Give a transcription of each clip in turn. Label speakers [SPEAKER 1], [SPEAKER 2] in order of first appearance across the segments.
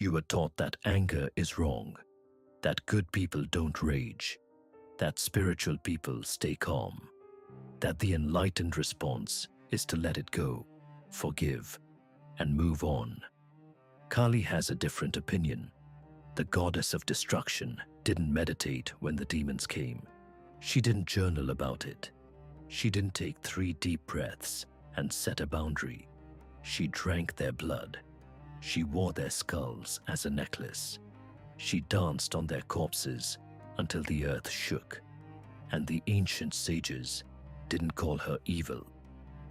[SPEAKER 1] You were taught that anger is wrong, that good people don't rage, that spiritual people stay calm, that the enlightened response is to let it go, forgive, and move on. Kali has a different opinion. The goddess of destruction didn't meditate when the demons came. She didn't journal about it. She didn't take 3 deep breaths and set a boundary. She drank their blood. She wore their skulls as a necklace. She danced on their corpses until the earth shook. And the ancient sages didn't call her evil.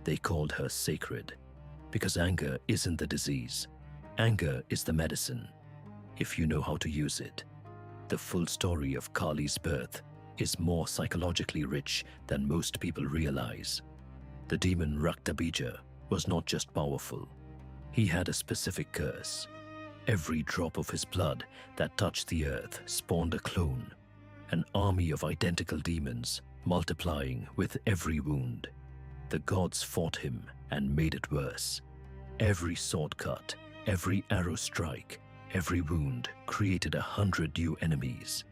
[SPEAKER 1] They called her sacred. Because anger isn't the disease. Anger is the medicine, if you know how to use it. The full story of Kali's birth is more psychologically rich than most people realize. The demon Raktabija was not just powerful. He had a specific curse. Every drop of his blood that touched the earth spawned a clone, an army of identical demons multiplying with every wound. The gods fought him and made it worse. Every sword cut, every arrow strike, every wound created 100 new enemies.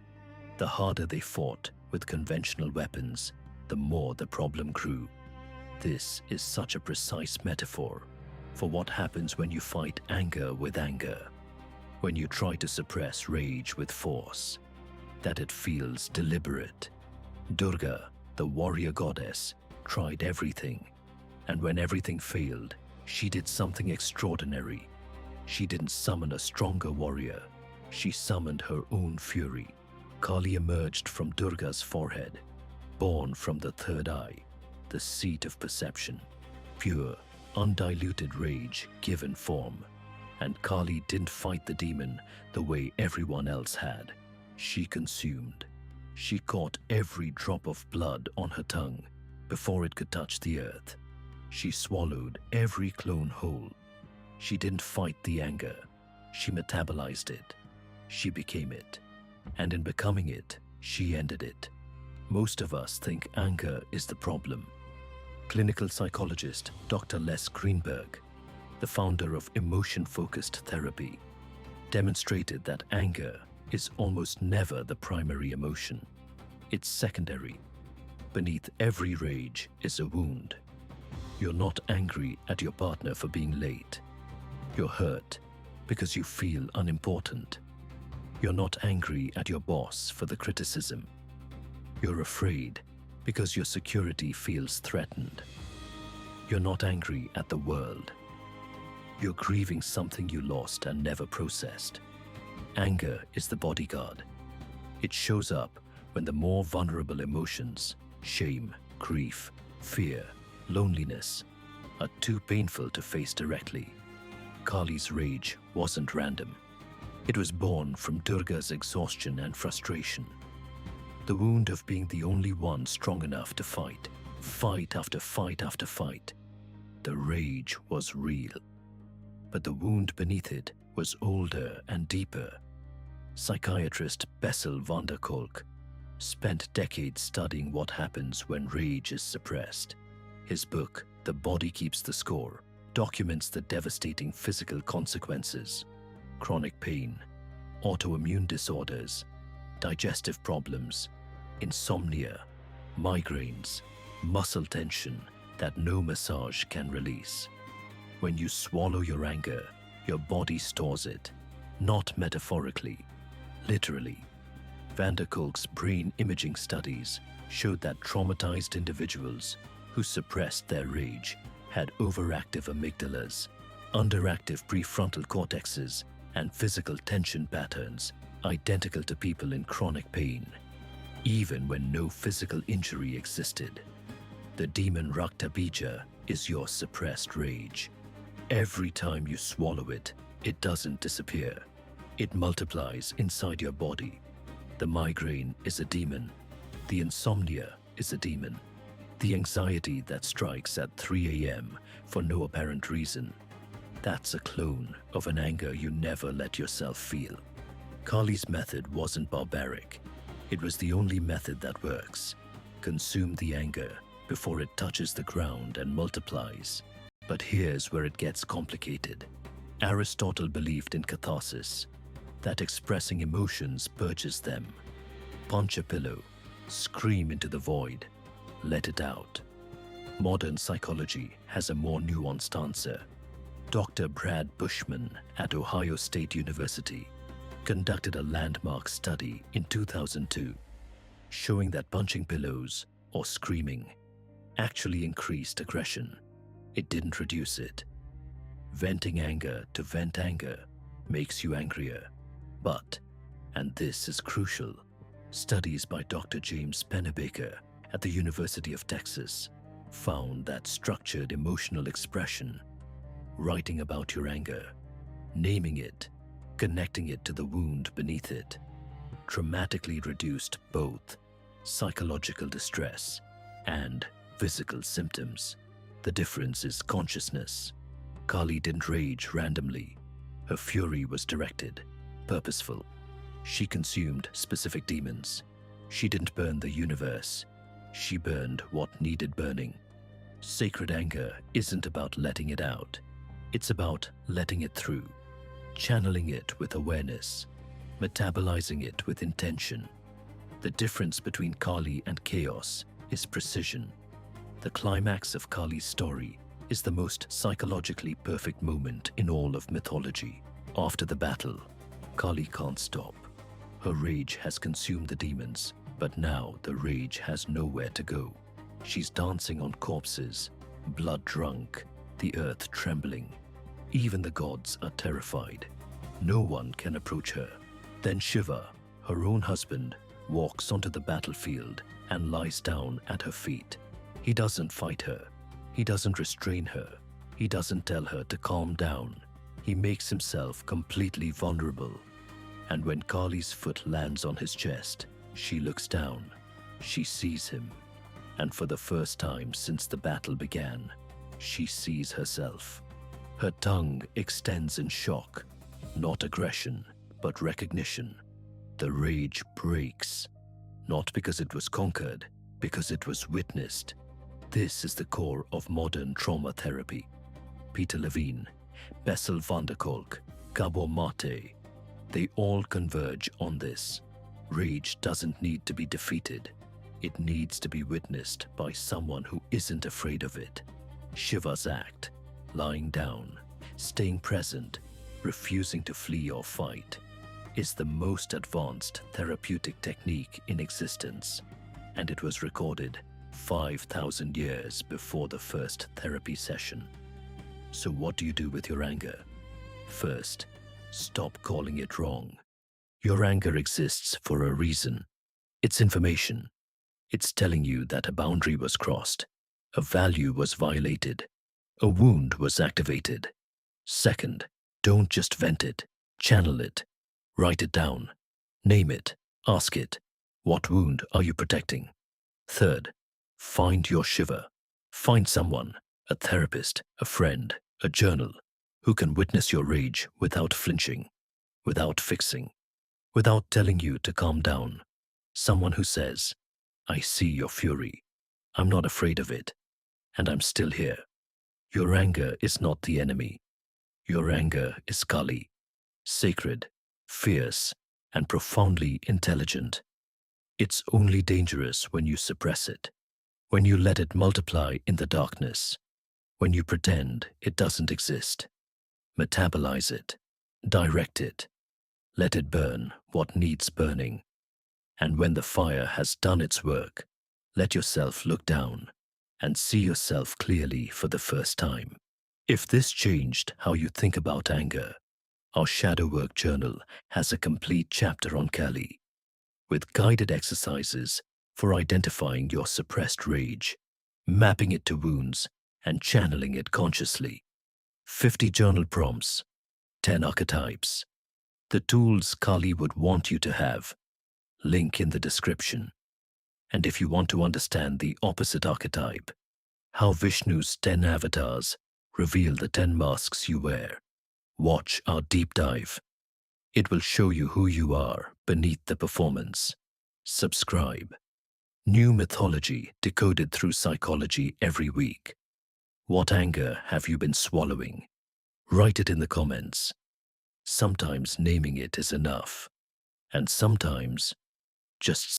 [SPEAKER 1] The harder they fought with conventional weapons, the more the problem grew. This is such a precise metaphor for what happens when you fight anger with anger, when you try to suppress rage with force, that it feels deliberate. Durga, the warrior goddess, tried everything, and when everything failed, she did something extraordinary. She didn't summon a stronger warrior. She summoned her own fury. Kali emerged from Durga's forehead, born from the third eye, the seat of perception, pure, undiluted rage given form. And Kali didn't fight the demon the way everyone else had. She consumed. She caught every drop of blood on her tongue before it could touch the earth. She swallowed every clone whole. She didn't fight the anger. She metabolized it. She became it. And in becoming it, she ended it. Most of us think anger is the problem. Clinical psychologist Dr. Les Greenberg, the founder of emotion-focused therapy, demonstrated that anger is almost never the primary emotion. It's secondary. Beneath every rage is a wound. You're not angry at your partner for being late. You're hurt because you feel unimportant. You're not angry at your boss for the criticism. You're afraid because your security feels threatened. You're not angry at the world. You're grieving something you lost and never processed. Anger is the bodyguard. It shows up when the more vulnerable emotions, shame, grief, fear, loneliness, are too painful to face directly. Kali's rage wasn't random. It was born from Durga's exhaustion and frustration. The wound of being the only one strong enough to fight, fight after fight after fight. The rage was real. But the wound beneath it was older and deeper. Psychiatrist Bessel van der Kolk spent decades studying what happens when rage is suppressed. His book, The Body Keeps the Score, documents the devastating physical consequences: chronic pain, autoimmune disorders, digestive problems, insomnia, migraines, muscle tension that no massage can release. When you swallow your anger, your body stores it, not metaphorically, literally. Van der Kolk's brain imaging studies showed that traumatized individuals who suppressed their rage had overactive amygdalas, underactive prefrontal cortexes, and physical tension patterns identical to people in chronic pain, even when no physical injury existed. The demon Raktabija is your suppressed rage. Every time you swallow it, it doesn't disappear. It multiplies inside your body. The migraine is a demon. The insomnia is a demon. The anxiety that strikes at 3 a.m. for no apparent reason, that's a clone of an anger you never let yourself feel. Kali's method wasn't barbaric. It was the only method that works. Consume the anger before it touches the ground and multiplies. But here's where it gets complicated. Aristotle believed in catharsis, that expressing emotions purges them. Punch a pillow, scream into the void, let it out. Modern psychology has a more nuanced answer. Dr. Brad Bushman at Ohio State University conducted a landmark study in 2002 showing that punching pillows or screaming actually increased aggression. It didn't reduce it. Venting anger to vent anger makes you angrier. But, and this is crucial, studies by Dr. James Pennebaker at the University of Texas found that structured emotional expression, writing about your anger, naming it, connecting it to the wound beneath it, dramatically reduced both psychological distress and physical symptoms. The difference is consciousness. Kali didn't rage randomly. Her fury was directed, purposeful. She consumed specific demons. She didn't burn the universe. She burned what needed burning. Sacred anger isn't about letting it out. It's about letting it through, channeling it with awareness, metabolizing it with intention. The difference between Kali and chaos is precision. The climax of Kali's story is the most psychologically perfect moment in all of mythology. After the battle, Kali can't stop. Her rage has consumed the demons, but now the rage has nowhere to go. She's dancing on corpses, blood drunk, the earth trembling. Even the gods are terrified. No one can approach her. Then Shiva, her own husband, walks onto the battlefield and lies down at her feet. He doesn't fight her. He doesn't restrain her. He doesn't tell her to calm down. He makes himself completely vulnerable. And when Kali's foot lands on his chest, she looks down. She sees him. And for the first time since the battle began, she sees herself. Her tongue extends in shock, not aggression, but recognition. The rage breaks, not because it was conquered, because it was witnessed. This is the core of modern trauma therapy. Peter Levine, Bessel van der Kolk, Gabor Mate, they all converge on this. Rage doesn't need to be defeated. It needs to be witnessed by someone who isn't afraid of it. Shiva's act, lying down, staying present, refusing to flee or fight, is the most advanced therapeutic technique in existence, and it was recorded 5,000 years before the first therapy session. So what do you do with your anger? First, stop calling it wrong. Your anger exists for a reason. It's information. It's telling you that a boundary was crossed, a value was violated, a wound was activated. Second, don't just vent it, channel it. Write it down. Name it. Ask it. What wound are you protecting? Third, find your Shiva. Find someone, a therapist, a friend, a journal, who can witness your rage without flinching, without fixing, without telling you to calm down. Someone who says, I see your fury. I'm not afraid of it, and I'm still here. Your anger is not the enemy. Your anger is Kali, sacred, fierce, and profoundly intelligent. It's only dangerous when you suppress it, when you let it multiply in the darkness, when you pretend it doesn't exist. Metabolize it, direct it, let it burn what needs burning. And when the fire has done its work, let yourself look down and see yourself clearly for the first time. If this changed how you think about anger, our Shadow Work Journal has a complete chapter on Kali, with guided exercises for identifying your suppressed rage, mapping it to wounds, and channeling it consciously. 50 journal prompts, 10 archetypes, the tools Kali would want you to have. Link in the description. And if you want to understand the opposite archetype, how Vishnu's 10 avatars reveal the 10 masks you wear, watch our deep dive. It will show you who you are beneath the performance. Subscribe. New mythology decoded through psychology every week. What anger have you been swallowing? Write it in the comments. Sometimes naming it is enough, and sometimes just